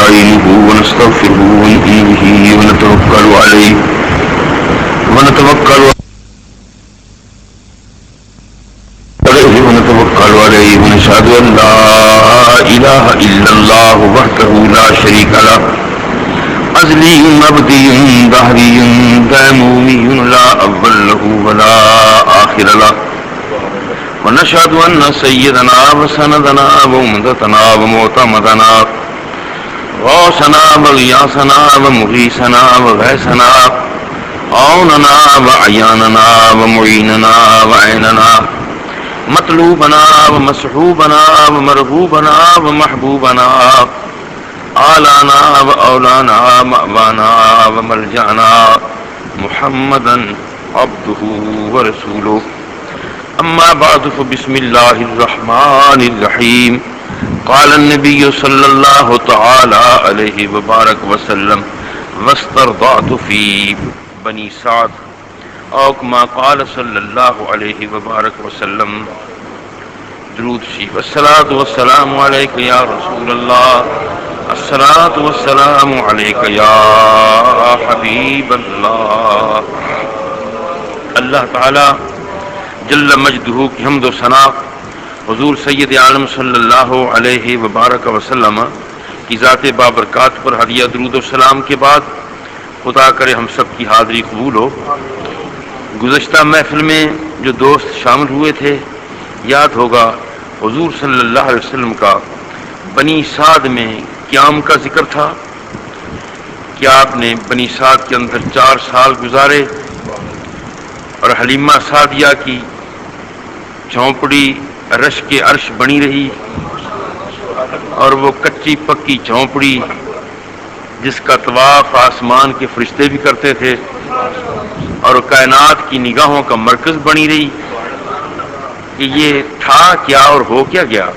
ونستعينه ونستغفره ونؤمن به ونتوكل عليه ونتوكل ونشهد أن لا إله إلا الله وحده لا شريك له أزلي أبدي دهري دائمومي لا أول له ولا آخر له ونشهد أن سيدنا وسندنا ومدتنا ومعتمدنا غوثنا وغياثنا ومغيثنا وغيثنا عوننا وعياننا ومعيننا وعيننا مطلوبنا ومصحوبنا ومرغوبنا ومحبوبنا آلانا وأولانا مأوانا وملجأنا محمدا عبده ورسوله أما بعد فبسم الله الرحمن الرحيم قال النبي صلى الله تعالى عليه وبارك وسلم واسترضعت في بني سعد او كما قال صلی اللہ علیہ وبارک وسلم. درود شریف. الصلاۃ والسلام علیک یا رسول اللہ، الصلاۃ والسلام علیک یا حبیب اللہ. اللہ تعالی جل مجدہ کی حمد و ثنا حضور سید عالم صلی اللہ علیہ وبارک وسلم کی ذات بابرکات پر ہدیہ درود و سلام کے بعد خدا کرے ہم سب کی حاضری قبول ہو. گزشتہ محفل میں جو دوست شامل ہوئے تھے یاد ہوگا حضور صلی اللہ علیہ وسلم کا بنی سعد میں قیام کا ذکر تھا کہ آپ نے بنی سعد کے اندر 4 سال گزارے اور حلیمہ سعدیہ کی جھونپڑی رش کے عرش بنی رہی اور وہ کچی پکی جھونپڑی جس کا طواف آسمان کے فرشتے بھی کرتے تھے اور کائنات کی نگاہوں کا مرکز بنی رہی کہ یہ تھا کیا اور ہو کیا گیا.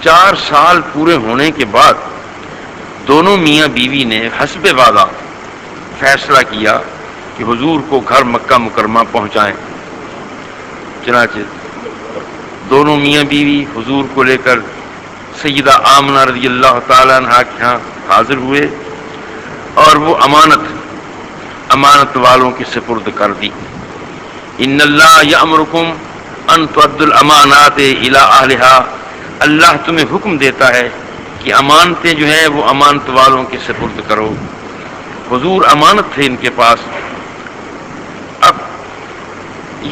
4 سال پورے ہونے کے بعد دونوں میاں بیوی نے حسب وعدہ فیصلہ کیا کہ حضور کو گھر مکہ مکرمہ پہنچائیں. چنانچہ دونوں میاں بیوی حضور کو لے کر سیدہ آمنہ رضی اللہ تعالیٰ عنہا کے ہاں حاضر ہوئے اور وہ امانت والوں کے سپرد کر دی. ان اللہ یامرکم ان تؤدوا الامانات الی اہلھا. اللہ تمہیں حکم دیتا ہے کہ امانتیں جو ہیں وہ امانت والوں کے سپرد کرو. حضور امانت تھے ان کے پاس. اب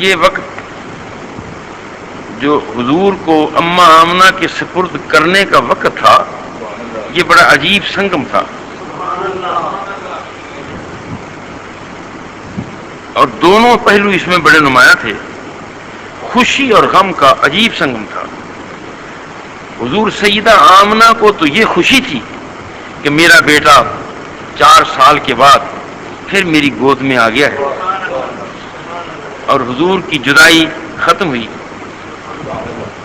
یہ وقت جو حضور کو اماں آمنہ کے سپرد کرنے کا وقت تھا یہ بڑا عجیب سنگم تھا اور دونوں پہلو اس میں بڑے نمایاں تھے. خوشی اور غم کا عجیب سنگم تھا. حضور سیدہ آمنہ کو تو یہ خوشی تھی کہ میرا بیٹا 4 سال کے بعد پھر میری گود میں آ گیا ہے اور حضور کی جدائی ختم ہوئی.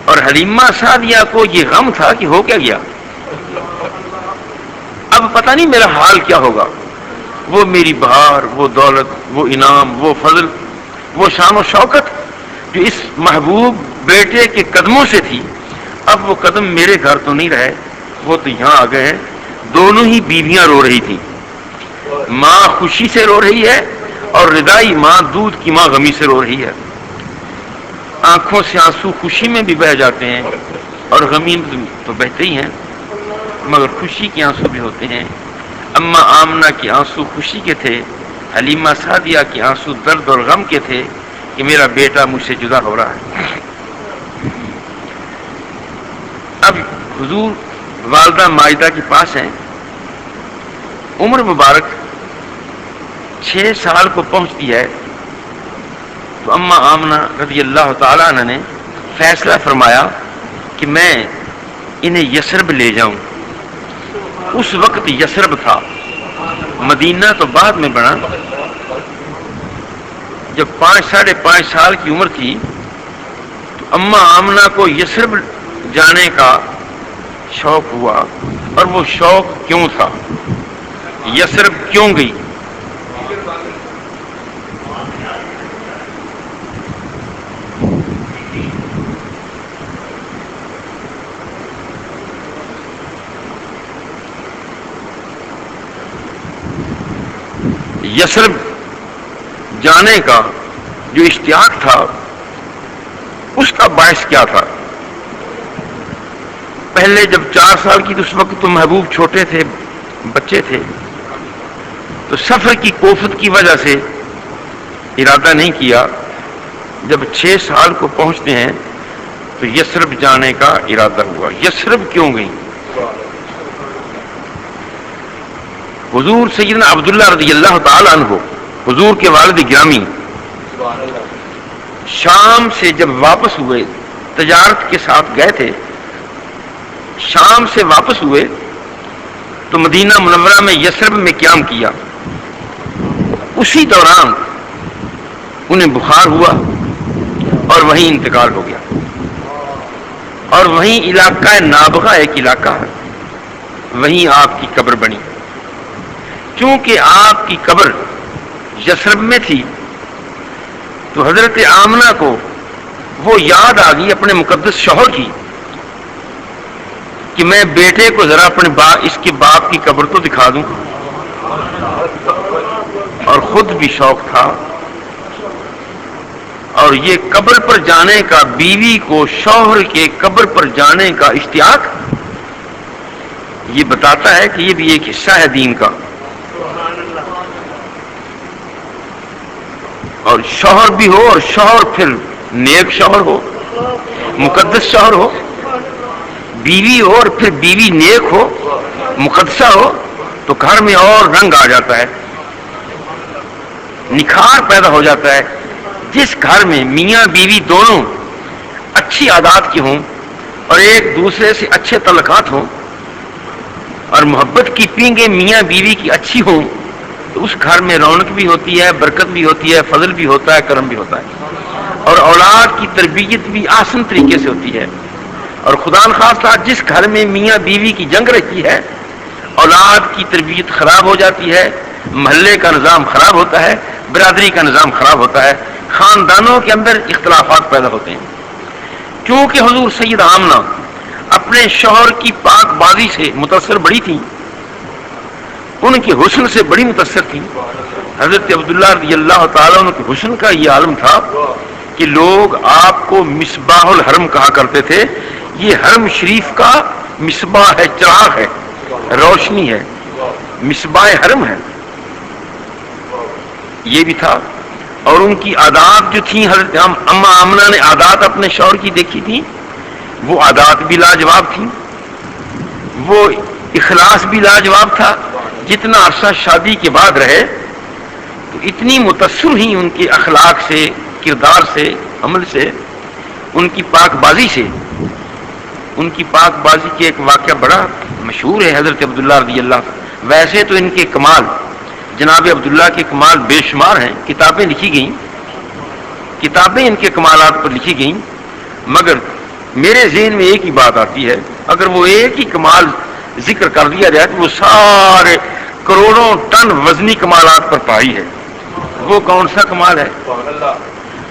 اور حلیمہ سعدیہ کو یہ غم تھا کہ ہو کیا گیا، اب پتہ نہیں میرا حال کیا ہوگا. وہ میری بہار، وہ دولت، وہ انعام، وہ فضل، وہ شان و شوکت جو اس محبوب بیٹے کے قدموں سے تھی، اب وہ قدم میرے گھر تو نہیں رہے، وہ تو یہاں آ گئے ہیں. دونوں ہی بیویاں رو رہی تھیں. ماں خوشی سے رو رہی ہے اور ردائی ماں، دودھ کی ماں، غمی سے رو رہی ہے. آنکھوں سے آنسو خوشی میں بھی بہہ جاتے ہیں اور غمی تو بہتے ہی ہیں، مگر خوشی کے آنسو بھی ہوتے ہیں. اماں آمنہ کے آنسو خوشی کے تھے، حلیمہ سعدیہ کے آنسو درد اور غم کے تھے کہ میرا بیٹا مجھ سے جدا ہو رہا ہے. اب حضور والدہ ماجدہ کے پاس ہیں. عمر مبارک 6 سال کو پہنچتی ہے تو اماں آمنہ رضی اللہ تعالیٰ عنہ نے فیصلہ فرمایا کہ میں انہیں یثرب لے جاؤں. اس وقت یثرب تھا، مدینہ تو بعد میں بنا. جب 5-5.5 سال کی عمر تھی تو اماں آمنہ کو یثرب جانے کا شوق ہوا. اور وہ شوق کیوں تھا، یثرب کیوں گئی؟ یثرب جانے کا جو اشتیاق تھا اس کا باعث کیا تھا؟ پہلے جب 4 سال کی، تو اس وقت تو محبوب چھوٹے تھے، بچے تھے، تو سفر کی کوفت کی وجہ سے ارادہ نہیں کیا۔ جب 6 سال کو پہنچتے ہیں تو یثرب جانے کا ارادہ ہوا۔ یثرب کیوں گئی؟ حضور سیدنا عبداللہ رضی اللہ تعالی عنہ، حضور کے والد گرامی، شام سے جب واپس ہوئے، تجارت کے ساتھ گئے تھے، شام سے واپس ہوئے تو مدینہ منورہ میں یثرب میں قیام کیا۔ اسی دوران انہیں بخار ہوا اور وہیں انتقال ہو گیا، اور وہیں علاقہ نابغہ ایک علاقہ ہے، وہیں آپ کی قبر بنی۔ چونکہ آپ کی قبر یثرب میں تھی تو حضرت آمنہ کو وہ یاد آ گئی اپنے مقدس شوہر کی کہ میں بیٹے کو ذرا اپنے اس کے باپ کی قبر تو دکھا دوں، اور خود بھی شوق تھا۔ اور یہ قبر پر جانے کا، بیوی کو شوہر کے قبر پر جانے کا اشتیاق، یہ بتاتا ہے کہ یہ بھی ایک حصہ ہے دین کا۔ اور شوہر بھی ہو، اور شوہر پھر نیک شوہر ہو، مقدس شوہر ہو، بیوی ہو اور پھر بیوی نیک ہو، مقدسہ ہو، تو گھر میں اور رنگ آ جاتا ہے، نکھار پیدا ہو جاتا ہے۔ جس گھر میں میاں بیوی دونوں اچھی عادات کے ہوں اور ایک دوسرے سے اچھے تعلقات ہوں اور محبت کی پینگیں میاں بیوی کی اچھی ہوں، تو اس گھر میں رونق بھی ہوتی ہے، برکت بھی ہوتی ہے، فضل بھی ہوتا ہے، کرم بھی ہوتا ہے، اور اولاد کی تربیت بھی آسن طریقے سے ہوتی ہے۔ اور خدا نخواستہ جس گھر میں میاں بیوی کی جنگ رہتی ہے، اولاد کی تربیت خراب ہو جاتی ہے، محلے کا نظام خراب ہوتا ہے، برادری کا نظام خراب ہوتا ہے، خاندانوں کے اندر اختلافات پیدا ہوتے ہیں۔ کیونکہ حضور سید آمنہ اپنے شوہر کی پاک بازی سے متاثر بڑی تھیں، ان کے حسن سے بڑی متاثر تھیں۔ حضرت عبداللہ رضی اللہ تعالیٰ عنہ کے حسن کا یہ عالم تھا کہ لوگ آپ کو مصباح الحرم کہا کرتے تھے۔ یہ حرم شریف کا مصباح ہے، چراغ ہے، روشنی ہے، مصباح حرم ہے، یہ بھی تھا۔ اور ان کی عادات جو تھیں، حضرت اما آمنہ نے عادات اپنے شوہر کی دیکھی تھی، وہ عادات بھی لاجواب تھیں، وہ اخلاص بھی لاجواب تھا۔ جتنا عرصہ شادی کے بعد رہے تو اتنی متاثر ہی ان کے اخلاق سے، کردار سے، عمل سے، ان کی پاک بازی سے۔ ان کی پاک بازی کے ایک واقعہ بڑا مشہور ہے حضرت عبداللہ رضی اللہ۔ ویسے تو ان کے کمال، جناب عبداللہ کے کمال بے شمار ہیں، کتابیں لکھی گئیں، کتابیں ان کے کمالات پر لکھی گئیں، مگر میرے ذہن میں ایک ہی بات آتی ہے، اگر وہ ایک ہی کمال ذکر کر دیا جائے تو وہ سارے کروڑوں ٹن وزنی کمالات پر پائی ہے۔ وہ کون سا کمال ہے؟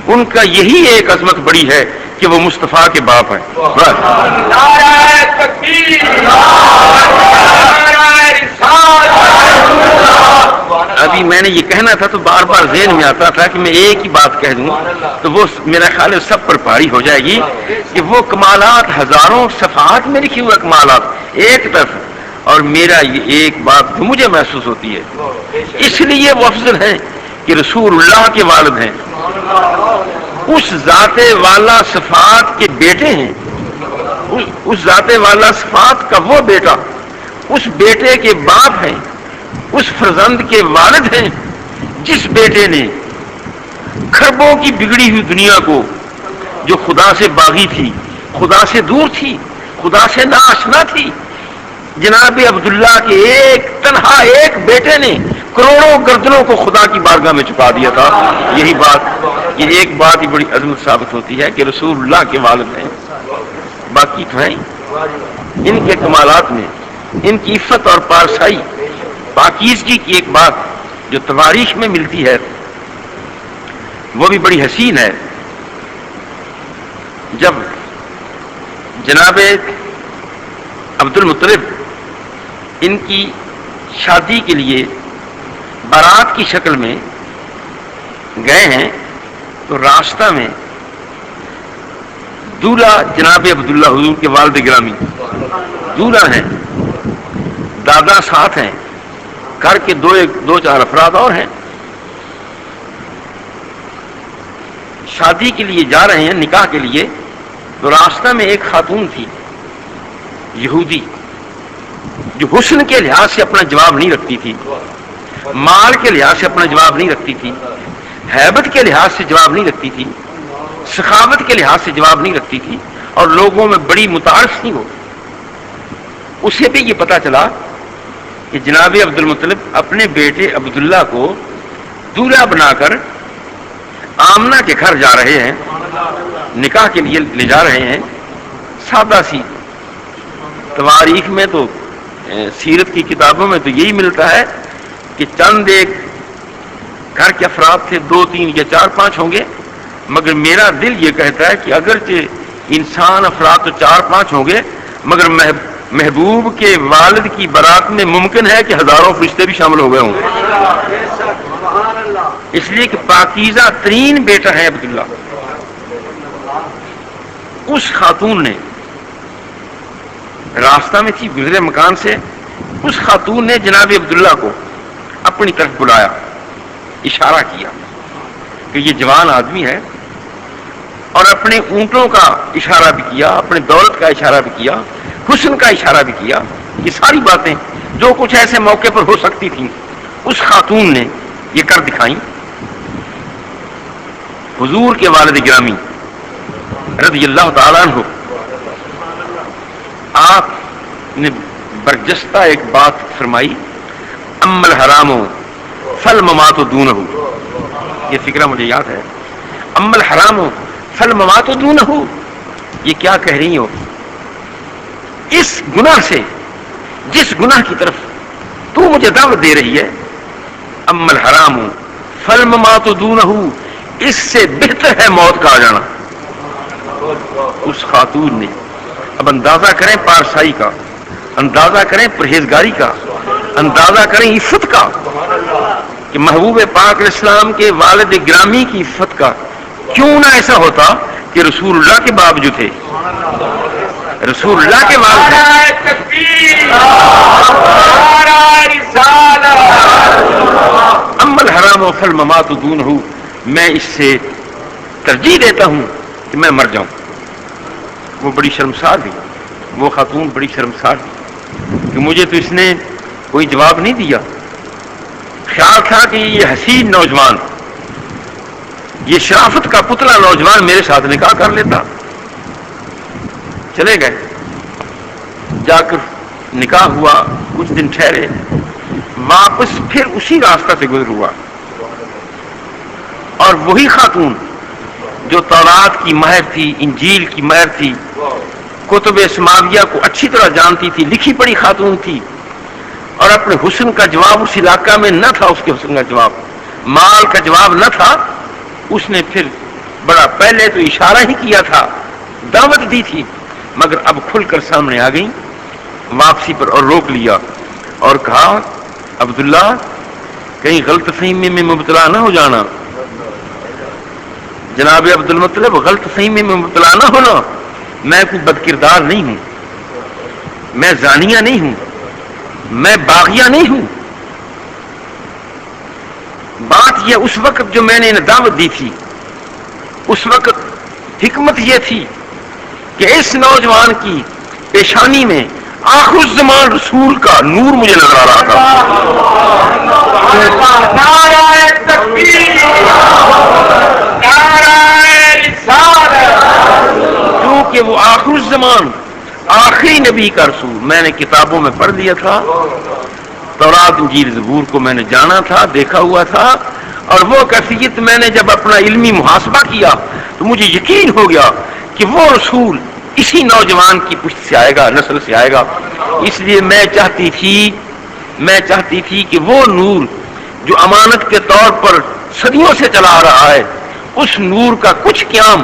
ان کا یہی ایک عظمت بڑی ہے کہ وہ مصطفیٰ کے باپ ہیں۔ ابھی میں نے یہ کہنا تھا تو بار بار ذہن میں آتا تھا کہ میں ایک ہی بات کہہ دوں تو وہ میرا خیال ہے سب پر پاری ہو جائے گی کہ وہ کمالات ہزاروں صفحات میں لکھی ہوئے کمالات ایک طرف، اور میرا یہ ایک بات جو مجھے محسوس ہوتی ہے، اس لیے وہ افضل ہیں کہ رسول اللہ کے والد ہیں، اس ذات والا صفات کے بیٹے ہیں، اس ذات والا صفات کا وہ بیٹا، اس بیٹے کے باپ ہیں، اس فرزند کے والد ہیں جس بیٹے نے کھربوں کی بگڑی ہوئی دنیا کو، جو خدا سے باغی تھی، خدا سے دور تھی، خدا سے ناآشنا تھی، جناب عبداللہ کے ایک تنہا ایک بیٹے نے کروڑوں گردنوں کو خدا کی بارگاہ میں چکا دیا تھا۔ یہی بات، یہ ایک بات ہی بڑی عظمت ثابت ہوتی ہے کہ رسول اللہ کے والد ہیں، باقی تو ہیں۔ ان کے کمالات میں ان کی عفت اور پارسائی، پاکیزگی کی ایک بات جو تواریخ میں ملتی ہے وہ بھی بڑی حسین ہے۔ جب جناب عبد المطلب ان کی شادی کے لیے بارات کی شکل میں گئے ہیں تو راستہ میں دولہا جناب عبداللہ حضور کے والد گرامی دولہا ہیں، دادا ساتھ ہیں، گھر کے دو چار افراد اور ہیں، شادی کے لیے جا رہے ہیں، نکاح کے لیے. تو راستہ میں ایک خاتون تھی یہودی جو حسن کے لحاظ سے اپنا جواب نہیں رکھتی تھی، مال کے لحاظ سے اپنا جواب نہیں رکھتی تھی، ہیبت کے لحاظ سے جواب نہیں رکھتی تھی، سخاوت کے لحاظ سے جواب نہیں رکھتی تھی، اور لوگوں میں بڑی متعارف تھی. وہ اسے بھی یہ پتا چلا کہ جناب عبد المطلب اپنے بیٹے عبداللہ کو دولہا بنا کر آمنہ کے گھر جا رہے ہیں، نکاح کے لیے لے جا رہے ہیں. سادہ سی تواریخ میں تو سیرت کی کتابوں میں تو یہی ملتا ہے کہ چند ایک گھر کے افراد تھے، 2 3 یا 4 5 ہوں گے، مگر میرا دل یہ کہتا ہے کہ اگرچہ انسان افراد تو 4 5 ہوں گے، مگر محبوب کے والد کی بارات میں ممکن ہے کہ ہزاروں فرشتے بھی شامل ہو گئے ہوں، اس لیے کہ پاکیزہ ترین بیٹا ہے عبداللہ. اس خاتون نے راستہ میں تھی، گزرے مکان سے، اس خاتون نے جناب عبداللہ کو اپنی طرف بلایا، اشارہ کیا کہ یہ جوان آدمی ہے، اور اپنے اونٹوں کا اشارہ بھی کیا، اپنے دولت کا اشارہ بھی کیا، حسن کا اشارہ بھی کیا. یہ ساری باتیں جو کچھ ایسے موقع پر ہو سکتی تھیں اس خاتون نے یہ کر دکھائیں. حضور کے والد گرامی رضی اللہ تعالیٰ عنہ آپ نے برجستہ ایک بات فرمائی، اما الحرام فالممات دونہ. یہ فکرہ مجھے یاد ہے، اما الحرام فالممات دونہ. یہ کیا کہہ رہی ہو؟ اس گناہ سے، جس گناہ کی طرف تو مجھے دعوت دے رہی ہے، اما الحرام فالممات دونہ، اس سے بہتر ہے موت کا آ جانا. اس خاتون نے، اب اندازہ کریں پارسائی کا، اندازہ کریں پرہیزگاری کا، اندازہ کریں عفت کا، کہ محبوب پاک علیہ السلام کے والد گرامی کی عفت کا. کیوں نہ ایسا ہوتا کہ رسول اللہ کے باپ جو تھے، رسول اللہ کے والد اما الحرام فالممات دونہ، میں اس سے ترجیح دیتا ہوں کہ میں مر جاؤں. وہ بڑی شرمسار ہوئی، وہ خاتون بڑی شرمسار ہوئی کہ مجھے تو اس نے کوئی جواب نہیں دیا. خیال تھا کہ یہ حسین نوجوان، یہ شرافت کا پتلا نوجوان میرے ساتھ نکاح کر لیتا. چلے گئے، جا کر نکاح ہوا، کچھ دن ٹھہرے، واپس پھر اسی راستہ سے گزر ہوا، اور وہی خاتون جو تورات کی ماہر تھی، انجیل کی ماہر تھی، کتب سماویہ کو اچھی طرح جانتی تھی، لکھی پڑھی خاتون تھی، اور اپنے حسن کا جواب اس علاقہ میں نہ تھا، اس کے حسن کا جواب، مال کا جواب نہ تھا. اس نے پھر بڑا پہلے تو اشارہ ہی کیا تھا، دعوت دی تھی، مگر اب کھل کر سامنے آ گئی واپسی پر، اور روک لیا اور کہا عبداللہ کہیں غلط فہمی میں مبتلا نہ ہو جانا، جناب عبد المطلب غلط فہمی میں مبتلا نہ ہونا، میں کوئی بد کردار نہیں ہوں، میں زانیہ نہیں ہوں، میں باغیہ نہیں ہوں. بات یہ اس وقت جو میں نے انہیں دعوت دی تھی، اس وقت حکمت یہ تھی کہ اس نوجوان کی پیشانی میں آخر الزمان رسول کا نور مجھے نظر آ رہا تھا. کیونکہ وہ آخر الزمان آخری نبی کا رسول میں نے کتابوں میں پڑھ لیا تھا، تورات انجیل زبور کو میں نے جانا تھا، دیکھا ہوا تھا، اور وہ کیفیت میں نے جب اپنا علمی محاسبہ کیا تو مجھے یقین ہو گیا کہ وہ رسول اسی نوجوان کی پشت سے آئے گا، نسل سے آئے گا. اس لیے میں چاہتی تھی کہ وہ نور جو امانت کے طور پر صدیوں سے چلا آ رہا ہے، اس نور کا کچھ قیام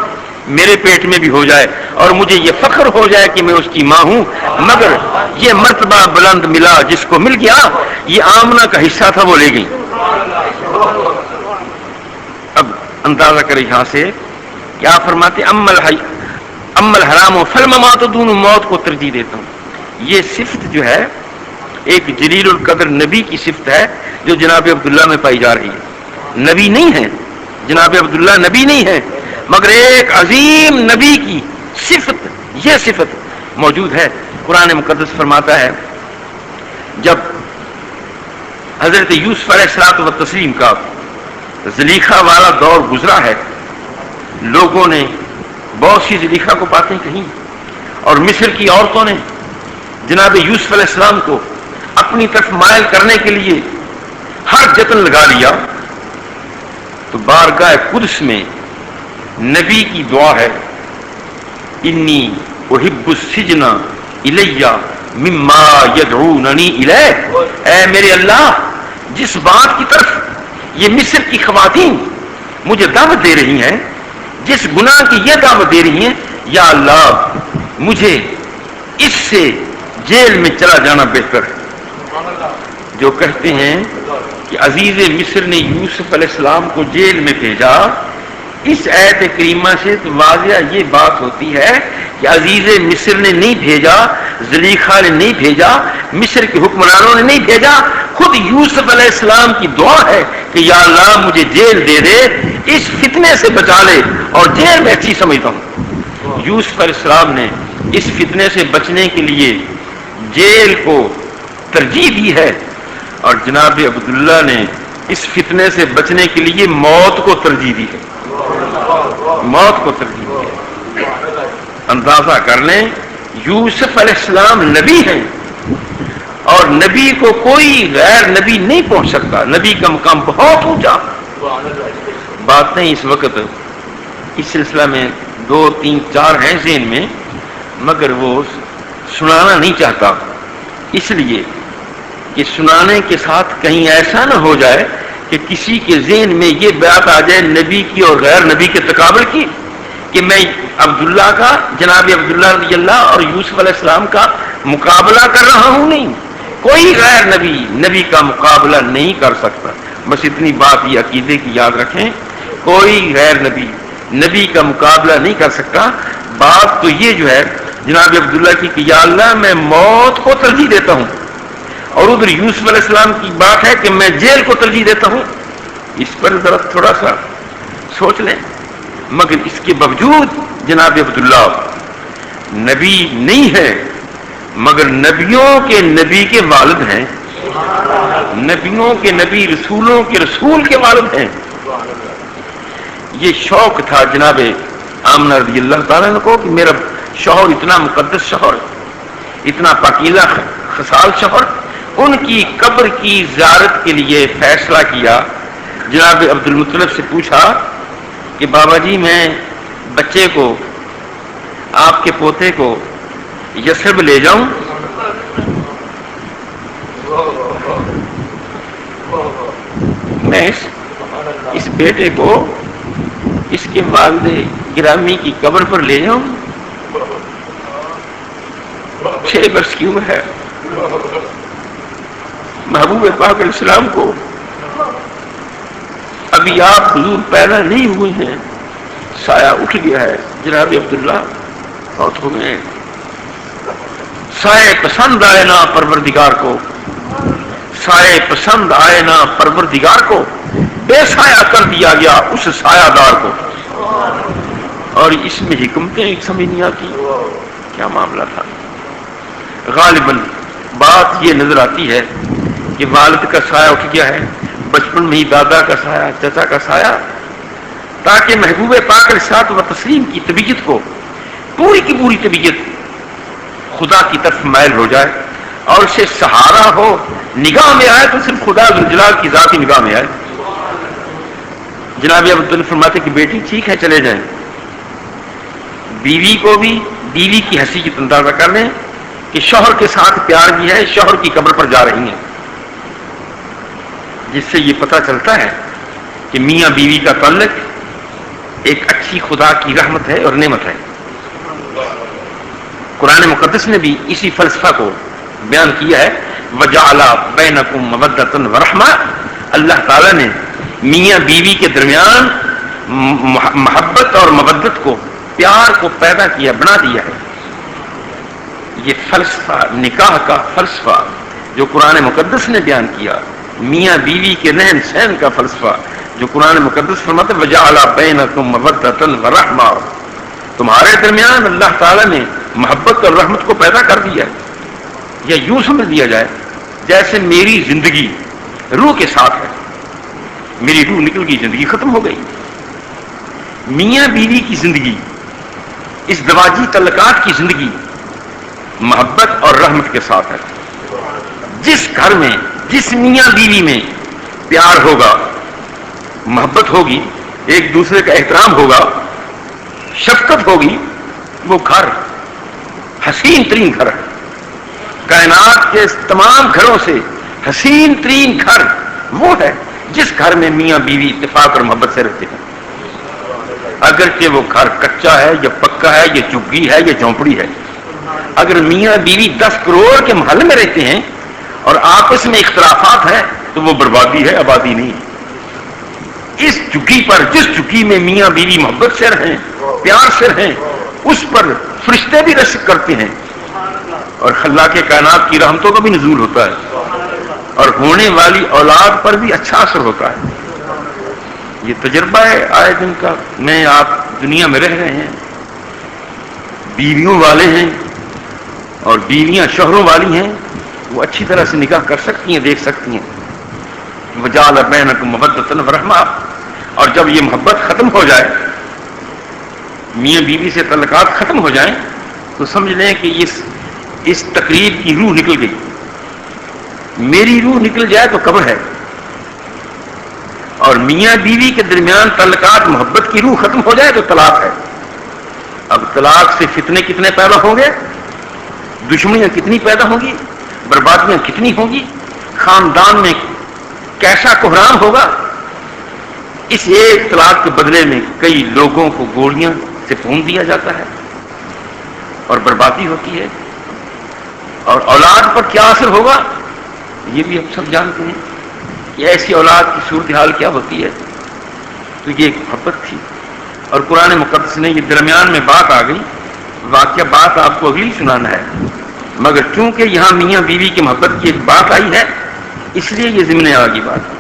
میرے پیٹ میں بھی ہو جائے اور مجھے یہ فخر ہو جائے کہ میں اس کی ماں ہوں، مگر یہ مرتبہ بلند ملا جس کو مل گیا، یہ آمنہ کا حصہ تھا، وہ لے گئی۔ اب اندازہ کریں یہاں سے کیا فرماتے، ام الحرام فالممات، دونوں موت کو ترجیح دیتا ہوں۔ یہ صفت جو ہے ایک جلیل القدر نبی کی صفت ہے جو جناب عبداللہ میں پائی جا رہی ہے۔ نبی نہیں ہے جناب عبداللہ، نبی نہیں ہے، مگر ایک عظیم نبی کی صفت، یہ صفت موجود ہے۔ قرآن مقدس فرماتا ہے جب حضرت یوسف علیہ الصلوۃ والتسلیم کا زلیخا والا دور گزرا ہے، لوگوں نے بہت سی زلیخا کو باتیں کہیں اور مصر کی عورتوں نے جناب یوسف علیہ السلام کو اپنی طرف مائل کرنے کے لیے ہر جتن لگا لیا، تو بارگاہ قدس میں نبی کی دعا ہے، انی احب السجن الی مما یدعوننی الیہ، اے میرے اللہ جس بات کی طرف یہ مصر کی خواتین مجھے دعوت دے رہی ہیں، جس گناہ کی یہ دعوت دے رہی ہیں، یا اللہ مجھے اس سے جیل میں چلا جانا بہتر ہے۔ جو کہتے ہیں کہ عزیز مصر نے یوسف علیہ السلام کو جیل میں بھیجا، اس آیت کریمہ سے تو واضح یہ بات ہوتی ہے کہ عزیز مصر نے نہیں بھیجا، زلیخا نے نہیں بھیجا، مصر کے حکمرانوں نے نہیں بھیجا، خود یوسف علیہ السلام کی دعا ہے کہ یا اللہ مجھے جیل دے دے، اس فتنے سے بچا لے، اور جیل میں اچھی سمجھتا ہوں۔ یوسف علیہ السلام نے اس فتنے سے بچنے کے لیے جیل کو ترجیح دی ہے، اور جناب عبداللہ نے اس فتنے سے بچنے کے لیے موت کو ترجیح دی ہے، موت کو ترجیح دی ہے۔ اندازہ کر لیں یوسف علیہ السلام نبی ہیں، اور نبی کو کوئی غیر نبی نہیں پہنچ سکتا، نبی کا مقام بہت اونچا۔ باتیں اس وقت اس سلسلہ میں 2 3 4 ہیں ذہن میں، مگر وہ سنانا نہیں چاہتا، اس لیے کہ سنانے کے ساتھ کہیں ایسا نہ ہو جائے کہ کسی کے ذہن میں یہ بات آ جائے نبی کی اور غیر نبی کے تقابل کی، کہ میں عبداللہ کا، جناب عبداللہ رضی اللہ اور یوسف علیہ السلام کا مقابلہ کر رہا ہوں۔ نہیں، کوئی غیر نبی نبی کا مقابلہ نہیں کر سکتا۔ بس اتنی بات یہ عقیدے کی یاد رکھیں، کوئی غیر نبی نبی کا مقابلہ نہیں کر سکتا۔ بات تو یہ جو ہے جناب عبداللہ کی کہ یا اللہ میں موت کو ترجیح دیتا ہوں، اور ادھر یوسف علیہ السلام کی بات ہے کہ میں جیل کو ترجیح دیتا ہوں۔ اس پر ذرا تھوڑا سا سوچ لیں۔ مگر اس کے باوجود جناب عبداللہ نبی نہیں ہے، مگر نبیوں کے نبی کے والد ہیں، نبیوں کے نبی، رسولوں کے رسول کے والد ہیں۔ یہ شوق تھا جناب آمنہ رضی اللہ تعالیٰ عنہ کو کہ میرا شوہر اتنا مقدس شوہر، اتنا پاکیزہ خصال شوہر، ان کی قبر کی زیارت کے لیے فیصلہ کیا۔ جناب عبد المطلب سے پوچھا کہ بابا جی میں بچے کو، آپ کے پوتے کو یثرب لے جاؤں؟ میں اس بیٹے کو اس کے والد گرامی کی قبر پر لے جاؤں؟ 6 برس کی عمر ہے، محبوب پاک علیہ السلام کو ابھی آپ حضور پیدا نہیں ہوئے ہیں، سایہ اٹھ گیا ہے، جناب عبداللہ بہت ہو گئے، سایہ پسند آئے نا پروردگار کو، سایہ پسند آئے نا پروردگار کو، بے سایہ کر دیا گیا اس سایہ دار کو۔ اور اس میں حکمتیں سمجھ نہیں آتی کیا معاملہ تھا۔ غالباً بات یہ نظر آتی ہے کہ والد کا سایہ اٹھ گیا ہے، بچپن میں ہی دادا کا سایہ، چچا کا سایہ، تاکہ محبوب پاک علیہ الصلوۃ والتسلیم کی طبیعت کو، پوری کی پوری طبیعت خدا کی طرف مائل ہو جائے، اور اسے سہارا ہو، نگاہ میں آئے تو صرف خدا ذوالجلال کی ذاتی نگاہ میں آئے۔ جناب عبداللہ فرماتے کہ بیٹی ٹھیک ہے چلے جائیں۔ بیوی کو بھی بیوی کی حیثیت اندازہ کر لیں کہ شوہر کے ساتھ پیار بھی ہے، شوہر کی قبر پر جا رہی ہیں، جس سے یہ پتہ چلتا ہے کہ میاں بیوی کا تعلق ایک اچھی خدا کی رحمت ہے اور نعمت ہے. قرآن مقدس نے بھی اسی فلسفہ کو بیان کیا ہے. وَجَعَلَ بَيْنَكُمْ مَوَدَّةً وَرَحْمَةً. اللہ تعالیٰ نے میاں بیوی کے درمیان محبت اور مودت کو، پیار کو پیدا کیا، بنا دیا ہے. یہ فلسفہ، نکاح کا فلسفہ جو قرآن مقدس نے بیان کیا، میاں بیوی کے رہن سہن کا فلسفہ جو قرآن مقدس فرماتا ہے وَجَعَلَ بَيْنَكُمْ مَوَدَّةً وَرَحْمَةً. تمہارے درمیان اللہ تعالیٰ نے محبت اور رحمت کو پیدا کر دیا ہے. یا یوں سمجھ لیا جائے جیسے میری زندگی روح کے ساتھ ہے، میری روح نکل گئی، زندگی ختم ہو گئی. میاں بیوی کی زندگی، اس زواجی تعلقات کی زندگی محبت اور رحمت کے ساتھ ہے. جس گھر میں، جس میاں بیوی میں پیار ہوگا، محبت ہوگی، ایک دوسرے کا احترام ہوگا، شفقت ہوگی، وہ گھر حسین ترین گھر ہے. کائنات کے تمام گھروں سے حسین ترین گھر وہ ہے جس گھر میں میاں بیوی اتفاق اور محبت سے رہتے ہیں. اگرچہ وہ گھر کچا ہے یا پکا ہے یا جھگی ہے یا جھونپڑی ہے، اگر میاں بیوی 10 کروڑ کے محل میں رہتے ہیں اور آپس میں اختلافات ہیں تو وہ بربادی ہے، آبادی نہیں. اس جھگی پر، جس جھگی میں میاں بیوی محبت سے رہیں، پیار سے رہیں، اس پر فرشتے بھی رشک کرتے ہیں اور خلاق کائنات کی رحمتوں کا بھی نزول ہوتا ہے اور ہونے والی اولاد پر بھی اچھا اثر ہوتا ہے. یہ تجربہ ہے آئے دن کا. میں آپ دنیا میں رہ رہے ہیں، بیویوں والے ہیں اور بیویاں شوہروں والی ہیں، وہ اچھی طرح سے نکاح کر سکتی ہیں، دیکھ سکتی ہیں. وَجَعَلَ بَيْنَكُمْ مَوَدَّةً وَرَحْمَةً. اور جب یہ محبت ختم ہو جائے، میاں بیوی سے تعلقات ختم ہو جائیں، تو سمجھ لیں کہ اس تقریب کی روح نکل گئی. میری روح نکل جائے تو قبر ہے، اور میاں بیوی کے درمیان تعلقات محبت کی روح ختم ہو جائے تو طلاق ہے. اب طلاق سے فتنے کتنے پیدا ہوں گے، دشمنیاں کتنی پیدا ہوں گی، بربادیاں کتنی ہوں گی، خاندان میں کیسا کوہرام ہوگا. اس ایک طلاق کے بدلے میں کئی لوگوں کو گولیاں سے پھونک دیا جاتا ہے اور بربادی ہوتی ہے. اور اولاد پر کیا اثر ہوگا یہ بھی ہم سب جانتے ہیں کہ ایسی اولاد کی صورتحال کیا ہوتی ہے. تو یہ ایک محبت تھی، اور قرآن مقدس نے یہ درمیان میں بات آ گئی. واقعہ بات آپ کو اگلی سنانا ہے، مگر چونکہ یہاں میاں بیوی کی محبت کی ایک بات آئی ہے، اس لیے یہ ضمن آگی بات.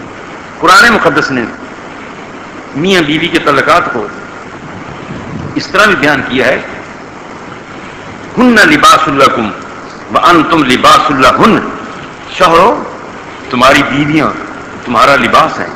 قرآن مقدس نے میاں بیوی کے تعلقات کو اس طرح بھی بیان کیا ہے ہن لباس لکم وانتم لباس لہن. شوہرو، تمہاری بیویاں تمہارا لباس ہیں